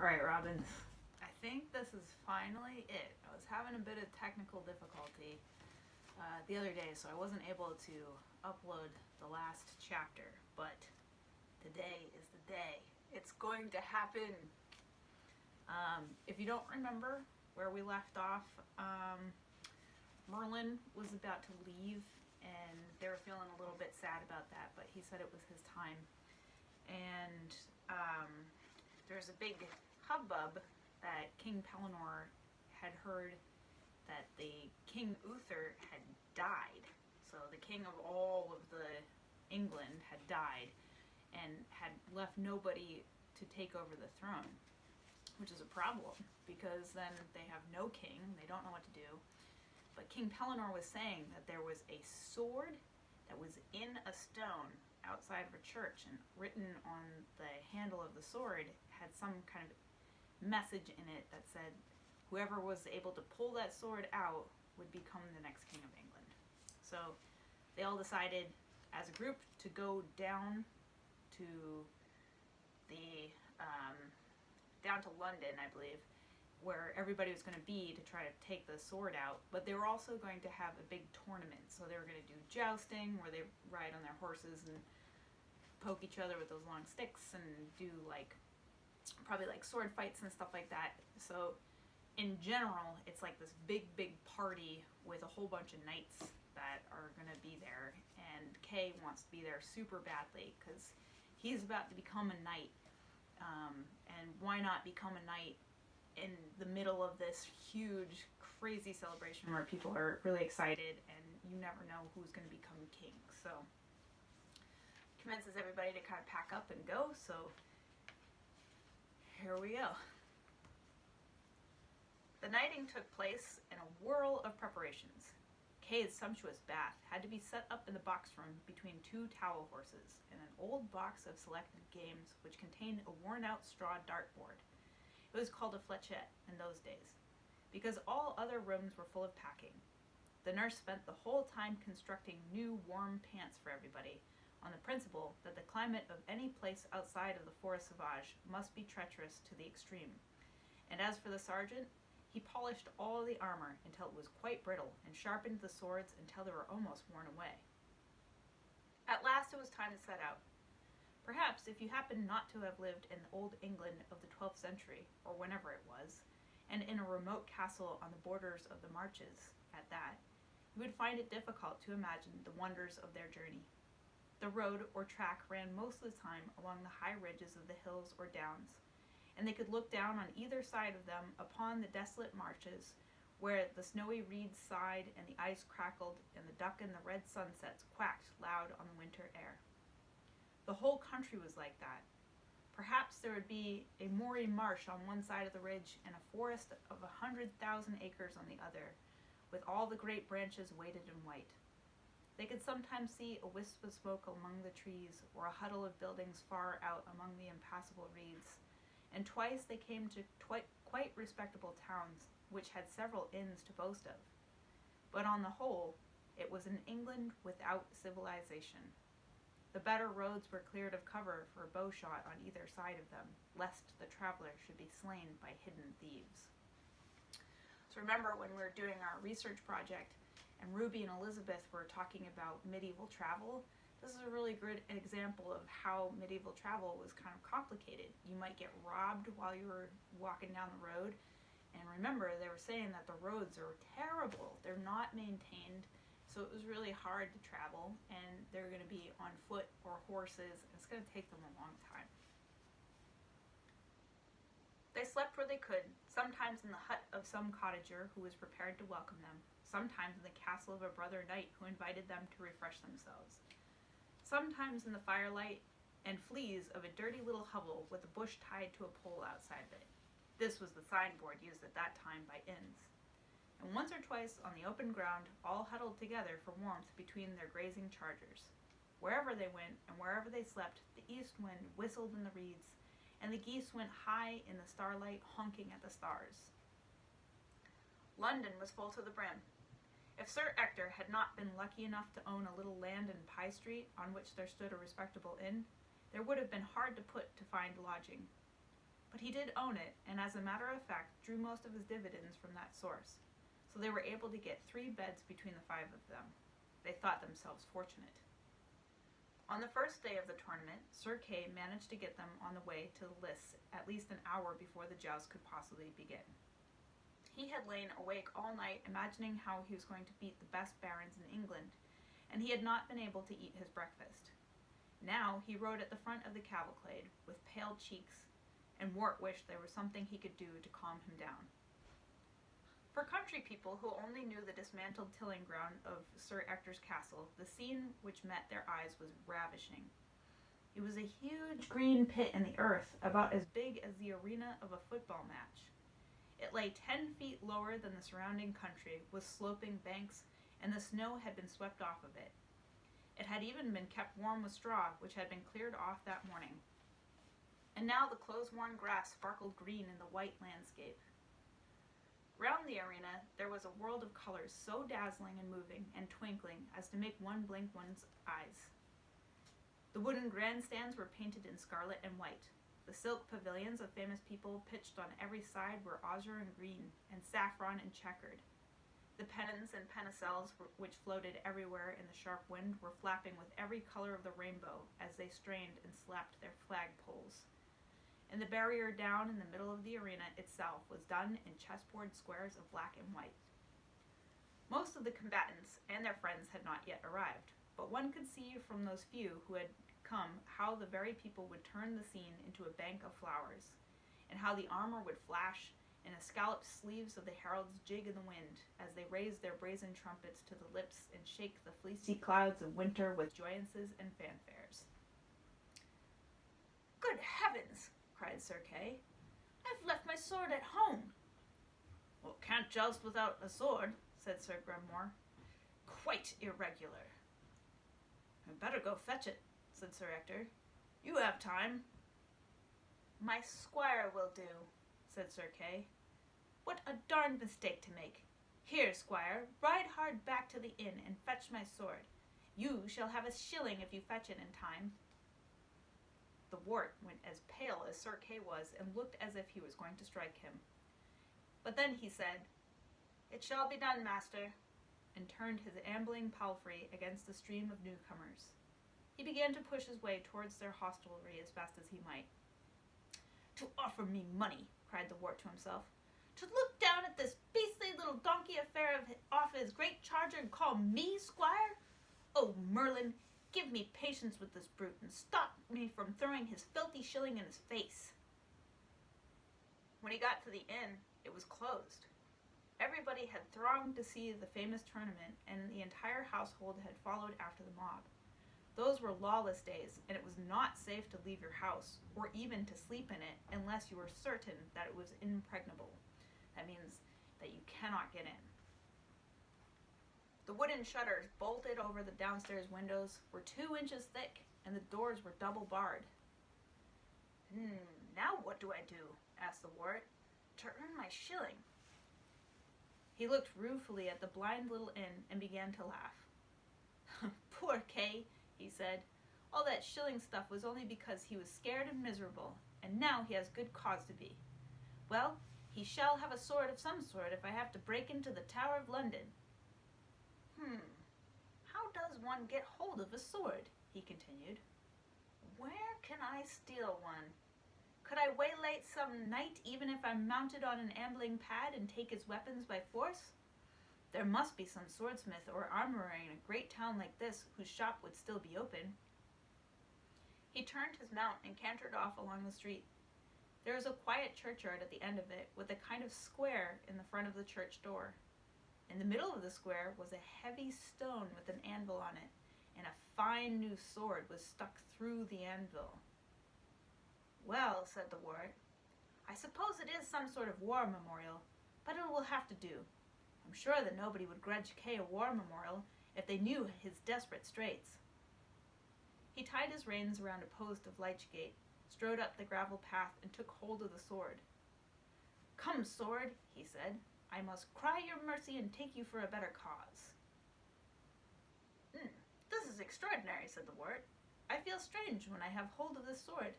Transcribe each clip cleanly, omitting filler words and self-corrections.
Alright, Robin. I think this is finally it. I was having a bit of technical difficulty the other day, so I wasn't able to upload the last chapter, but today is the day. It's going to happen. If you don't remember where we left off, Merlin was about to leave, and they were feeling a little bit sad about that, but he said it was his time. And there's a big hubbub that King Pellinor had heard that the King Uther had died. So the king of all of the England had died and had left nobody to take over the throne, which is a problem because then they have no king, they don't know what to do. But King Pellinor was saying that there was a sword that was in a stone outside of a church, and written on the handle of the sword had some kind of message in it that said whoever was able to pull that sword out would become the next king of England. So they all decided as a group to go down to the down to London, I believe, where everybody was going to be to try to take the sword out. But they were also going to have a big tournament, so they were going to do jousting where they ride on their horses and poke each other with those long sticks and do probably sword fights and stuff like that. So in general, it's like this big party with a whole bunch of knights that are going to be there, and Kay wants to be there super badly because he's about to become a knight. And why not become a knight in the middle of this huge, crazy celebration where people are really excited and you never know who's going to become king. So convinces everybody to kind of pack up and go. So here we go. The knighting took place in a whirl of preparations. Kay's sumptuous bath had to be set up in the box room between two towel horses in an old box of selected games which contained a worn-out straw dartboard. It was called a flechette in those days, because all other rooms were full of packing. The nurse spent the whole time constructing new warm pants for everybody, on the principle that the climate of any place outside of the Forest Sauvage must be treacherous to the extreme. And as for the sergeant, he polished all the armor until it was quite brittle, and sharpened the swords until they were almost worn away. At last it was time to set out. Perhaps if you happened not to have lived in the old England of the 12th century, or whenever it was, and in a remote castle on the borders of the marches at that, you would find it difficult to imagine the wonders of their journey. The road or track ran most of the time along the high ridges of the hills or downs, and they could look down on either side of them upon the desolate marches where the snowy reeds sighed and the ice crackled and the duck and the red sunsets quacked loud on the winter air. The whole country was like that. Perhaps there would be a moory marsh on one side of the ridge and a forest of 100,000 acres on the other, with all the great branches weighted in white. They could sometimes see a wisp of smoke among the trees, or a huddle of buildings far out among the impassable reeds, and twice they came to quite respectable towns, which had several inns to boast of. But on the whole, it was an England without civilization. The better roads were cleared of cover for bowshot on either side of them, lest the traveler should be slain by hidden thieves. So remember when we were doing our research project, and Ruby and Elizabeth were talking about medieval travel, this is a really good example of how medieval travel was kind of complicated. You might get robbed while you were walking down the road, and remember they were saying that the roads are terrible. They're not maintained, so it was really hard to travel, and they're going to be on foot or horses, and it's going to take them a long time. They slept where they could, sometimes in the hut of some cottager who was prepared to welcome them, sometimes in the castle of a brother knight who invited them to refresh themselves, sometimes in the firelight and fleas of a dirty little hovel with a bush tied to a pole outside of it. This was the signboard used at that time by inns. And once or twice on the open ground, all huddled together for warmth between their grazing chargers. Wherever they went and wherever they slept, the east wind whistled in the reeds, and the geese went high in the starlight, honking at the stars. London was full to the brim. If Sir Ector had not been lucky enough to own a little land in Pye Street on which there stood a respectable inn, there would have been hard to find lodging. But he did own it, and as a matter of fact, drew most of his dividends from that source. So they were able to get 3 beds between the 5 of them. They thought themselves fortunate. On the first day of the tournament, Sir Kay managed to get them on the way to the lists at least an hour before the joust could possibly begin. He had lain awake all night imagining how he was going to beat the best barons in England, and he had not been able to eat his breakfast. Now he rode at the front of the cavalcade with pale cheeks, and Wart wished there was something he could do to calm him down. For country people who only knew the dismantled tilling ground of Sir Ector's castle, the scene which met their eyes was ravishing. It was a huge green pit in the earth, about as big as the arena of a football match. It lay 10 feet lower than the surrounding country, with sloping banks, and the snow had been swept off of it. It had even been kept warm with straw, which had been cleared off that morning. And now the clothes-worn grass sparkled green in the white landscape. Round the arena there was a world of colors so dazzling and moving and twinkling as to make one blink one's eyes. The wooden grandstands were painted in scarlet and white. The silk pavilions of famous people pitched on every side were azure and green, and saffron and checkered. The pennons and pennicels which floated everywhere in the sharp wind were flapping with every color of the rainbow as they strained and slapped their flagpoles. And the barrier down in the middle of the arena itself was done in chessboard squares of black and white. Most of the combatants and their friends had not yet arrived, but one could see from those few who had come how the very people would turn the scene into a bank of flowers, and how the armor would flash and the scalloped sleeves of the heralds jig in the wind as they raised their brazen trumpets to the lips and shake the fleecy clouds of winter with joyances and fanfares. "Good heavens!" cried Sir Kay. "I've left my sword at home." "Well, can't joust without a sword," said Sir Grimmore. "Quite irregular." "I'd better go fetch it," said Sir Ector. "You have time." "My squire will do," said Sir Kay. "What a darned mistake to make. Here, squire, ride hard back to the inn and fetch my sword. You shall have a shilling if you fetch it in time." The wart went as pale as Sir Kay was and looked as if he was going to strike him. But then he said, "It shall be done, master," and turned his ambling palfrey against the stream of newcomers. He began to push his way towards their hostelry as fast as he might. "To offer me money," cried the wart to himself. "To look down at this beastly little donkey affair off his great charger and call me squire? Oh, Merlin, give me patience with this brute and stop me from throwing his filthy shilling in his face." When he got to the inn, it was closed. Everybody had thronged to see the famous tournament, and the entire household had followed after the mob. Those were lawless days, and it was not safe to leave your house, or even to sleep in it, unless you were certain that it was impregnable. That means that you cannot get in. The wooden shutters bolted over the downstairs windows were 2 inches thick, and the doors were double barred. "Now what do I do?" asked the wart, "to earn my shilling?" He looked ruefully at the blind little inn and began to laugh. "Poor Kay," he said. "All that shilling stuff was only because he was scared and miserable, and now he has good cause to be. Well, he shall have a sword of some sort if I have to break into the Tower of London. How does one get hold of a sword?" he continued. "Where can I steal one? Could I waylay some knight even if I'm mounted on an ambling pad and take his weapons by force? There must be some swordsmith or armorer in a great town like this whose shop would still be open." He turned his mount and cantered off along the street. There was a quiet churchyard at the end of it, with a kind of square in the front of the church door. In the middle of the square was a heavy stone with an anvil on it, and a fine new sword was stuck through the anvil. "Well," said the wart, "I suppose it is some sort of war memorial, but it will have to do. I'm sure that nobody would grudge Kay a war memorial if they knew his desperate straits." He tied his reins around a post of lychgate, strode up the gravel path, and took hold of the sword. "Come, sword," he said, "I must cry your mercy and take you for a better cause." "This is extraordinary," said the wart. "I feel strange when I have hold of this sword.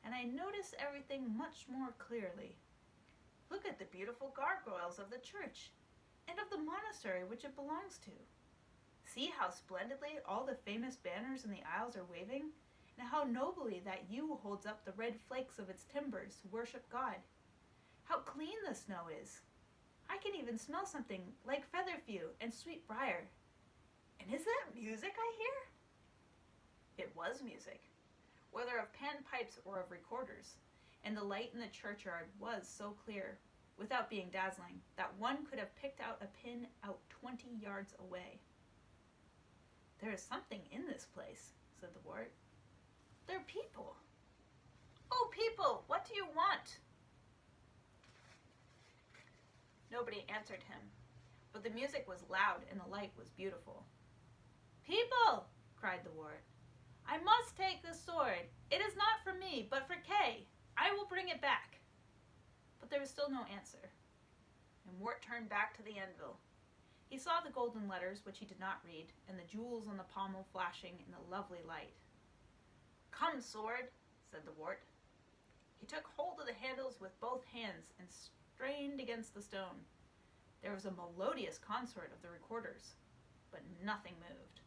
and I notice everything much more clearly. Look at the beautiful gargoyles of the church, and of the monastery which it belongs to. See how splendidly all the famous banners in the aisles are waving, and how nobly that yew holds up the red flakes of its timbers to worship God. How clean the snow is! I can even smell something like featherfew and sweet briar. And is that music I hear? It was music, whether of panpipes or of recorders, and the light in the churchyard was so clear, without being dazzling, that one could have picked out a pin out 20 yards away. There is something in this place, said the wart. They're people. Oh, people, what do you want? Nobody answered him, but the music was loud and the light was beautiful. People, cried the wart, I must take this sword. It is not for me, but for Kay. I will bring it back. But there was still no answer, and Wart turned back to the anvil. He saw the golden letters, which he did not read, and the jewels on the pommel flashing in the lovely light. Come, sword, said the wart. He took hold of the handles with both hands and strained against the stone. There was a melodious consort of the recorders, but nothing moved.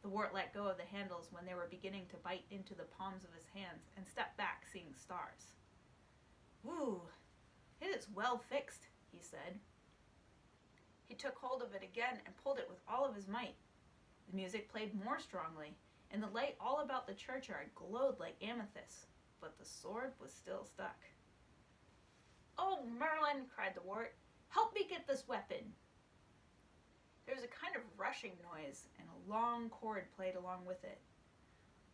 The wart let go of the handles when they were beginning to bite into the palms of his hands and stepped back, seeing stars. Ooh, it is well fixed, he said. He took hold of it again and pulled it with all of his might. The music played more strongly, and the light all about the churchyard glowed like amethyst, but the sword was still stuck. Oh, Merlin, cried the wart, help me get this weapon. There was a kind of rushing noise, and a long chord played along with it.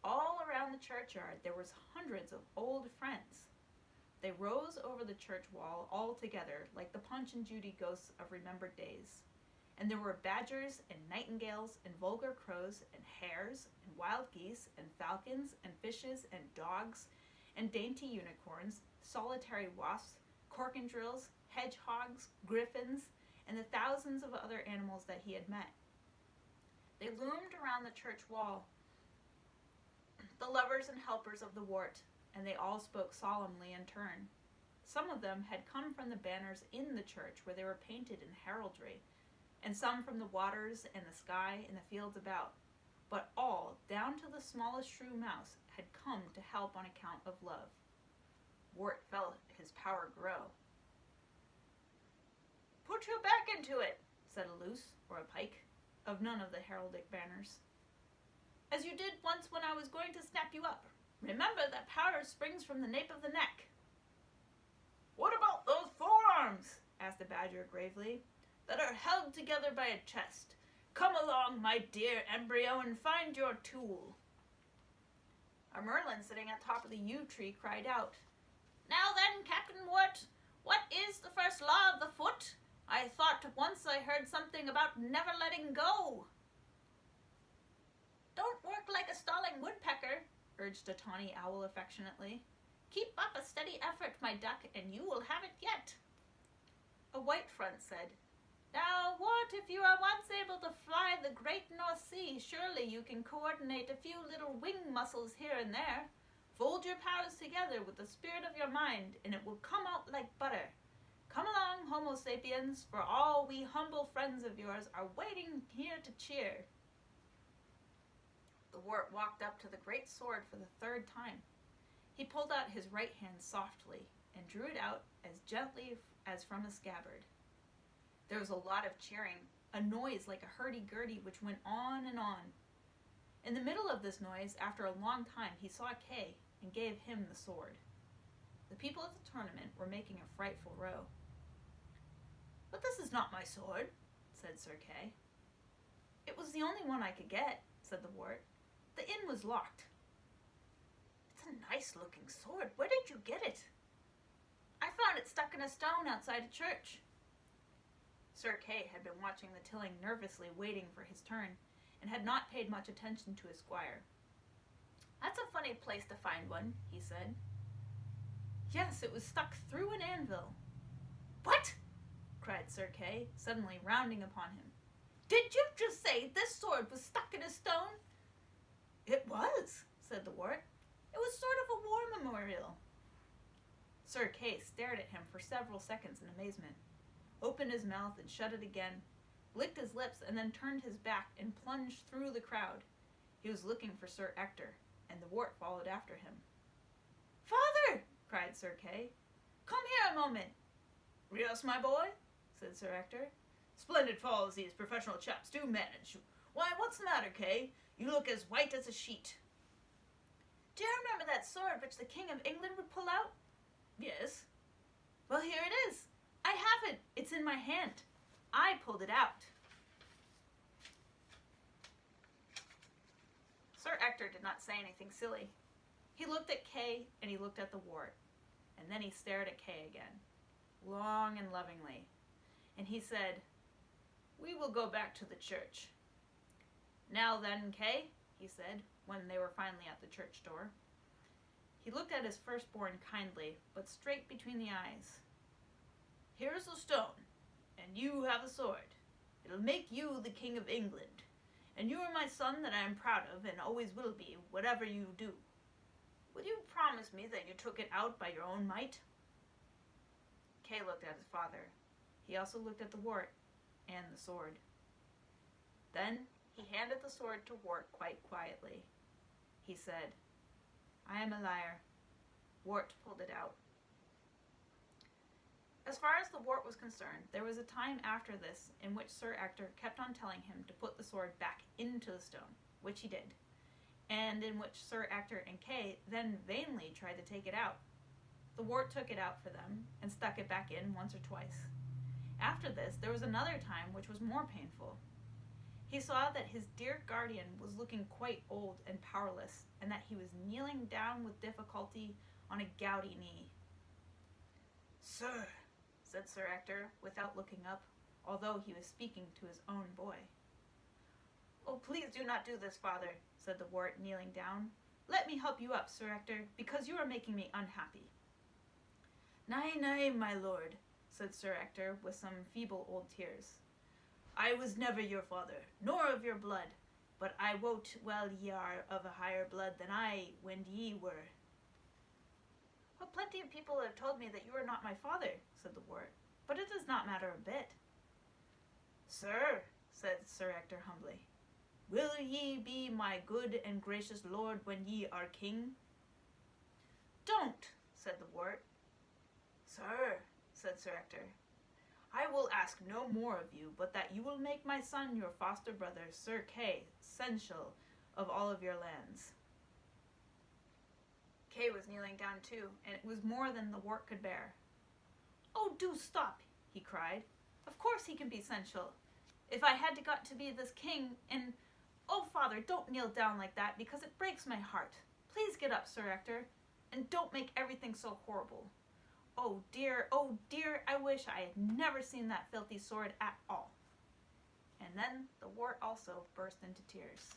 All around the churchyard there was hundreds of old friends. They rose over the church wall all together, like the Punch and Judy ghosts of remembered days. And there were badgers and nightingales and vulgar crows and hares and wild geese and falcons and fishes and dogs and dainty unicorns, solitary wasps, corkendrills, hedgehogs, griffins, and the thousands of other animals that he had met. They loomed around the church wall, the lovers and helpers of the wart, and they all spoke solemnly in turn. Some of them had come from the banners in the church where they were painted in heraldry, and some from the waters and the sky and the fields about. But all, down to the smallest shrew mouse, had come to help on account of love. Wart felt his power grow. Put your back into it, said a loose, or a pike, of none of the heraldic banners. As you did once when I was going to snap you up. Remember that power springs from the nape of the neck. What about those forearms? Asked the badger gravely. That are held together by a chest. Come along, my dear embryo, and find your tool. A merlin sitting at top of the yew tree cried out, Now then, Captain Wart, what is the first law of the foot? I thought once I heard something about never letting go. Don't work like a stalling woodpecker, urged a tawny owl affectionately. Keep up a steady effort, my duck, and you will have it yet. A white front said, Now, Wart, if you are once able to fly the great North Sea, surely you can coordinate a few little wing muscles here and there. Fold your powers together with the spirit of your mind, and it will come out like butter. Come along, Homo sapiens, for all we humble friends of yours are waiting here to cheer. The wart walked up to the great sword for the third time. He pulled out his right hand softly and drew it out as gently as from a scabbard. There was a lot of cheering, a noise like a hurdy-gurdy which went on and on. In the middle of this noise, after a long time, he saw Kay and gave him the sword. The people at the tournament were making a frightful row. But this is not my sword, said Sir Kay. It was the only one I could get, said the wart. The inn was locked. It's a nice-looking sword. Where did you get it? I found it stuck in a stone outside a church. Sir Kay had been watching the tilling nervously, waiting for his turn, and had not paid much attention to his squire. That's a funny place to find one, he said. Yes, it was stuck through an anvil. What? Cried Sir Kay, suddenly rounding upon him. Did you just say this sword was stuck in a stone? It was, said the wart. It was sort of a war memorial. Sir Kay stared at him for several seconds in amazement, opened his mouth and shut it again, licked his lips, and then turned his back and plunged through the crowd. He was looking for Sir Ector, and the wart followed after him. "Father!" cried Sir Kay. "Come here a moment." "Yes, my boy," said Sir Ector. "Splendid falls these professional chaps do manage. Why, what's the matter, Kay? You look as white as a sheet." "Do you remember that sword which the King of England would pull out?" "Yes." "Well, here it is. I have it. It's in my hand. I pulled it out." Sir Ector did not say anything silly. He looked at Kay and he looked at the wart, and then he stared at Kay again, long and lovingly, and he said, "We will go back to the church." "Now then, Kay," he said, when they were finally at the church door. He looked at his firstborn kindly, but straight between the eyes. "Here's the stone, and you have the sword. It'll make you the King of England, and you are my son that I am proud of and always will be, whatever you do. Will you promise me that you took it out by your own might?" Kay looked at his father. He also looked at the wart and the sword. Then he handed the sword to Wart quite quietly. He said, "I am a liar." Wart pulled it out. As far as the wart was concerned, there was a time after this in which Sir Ector kept on telling him to put the sword back into the stone, which he did, and in which Sir Ector and Kay then vainly tried to take it out. The wart took it out for them and stuck it back in once or twice. After this, there was another time which was more painful. He saw that his dear guardian was looking quite old and powerless, and that he was kneeling down with difficulty on a gouty knee. "Sir," said Sir Ector, without looking up, although he was speaking to his own boy. "Oh, please do not do this, father," said the wart, kneeling down. "Let me help you up, Sir Ector, because you are making me unhappy." "Nay, nay, my lord," said Sir Ector, with some feeble old tears. "I was never your father, nor of your blood, but I wot well ye are of a higher blood than I when ye were." "But plenty of people have told me that you are not my father," said the wart, "but it does not matter a bit." "Sir," said Sir Ector humbly, "will ye be my good and gracious lord when ye are king?" "Don't," said the wart. "Sir," said Sir Ector, "I will ask no more of you, but that you will make my son, your foster brother, Sir Kay, seneschal of all of your lands." Kay was kneeling down too, and it was more than the wart could bear. "Oh, do stop," he cried. "Of course he can be seneschal. If I had got to be this king, and... Oh, father, don't kneel down like that, because it breaks my heart. Please get up, Sir Ector, and don't make everything so horrible. Oh dear, I wish I had never seen that filthy sword at all." And then the wart also burst into tears.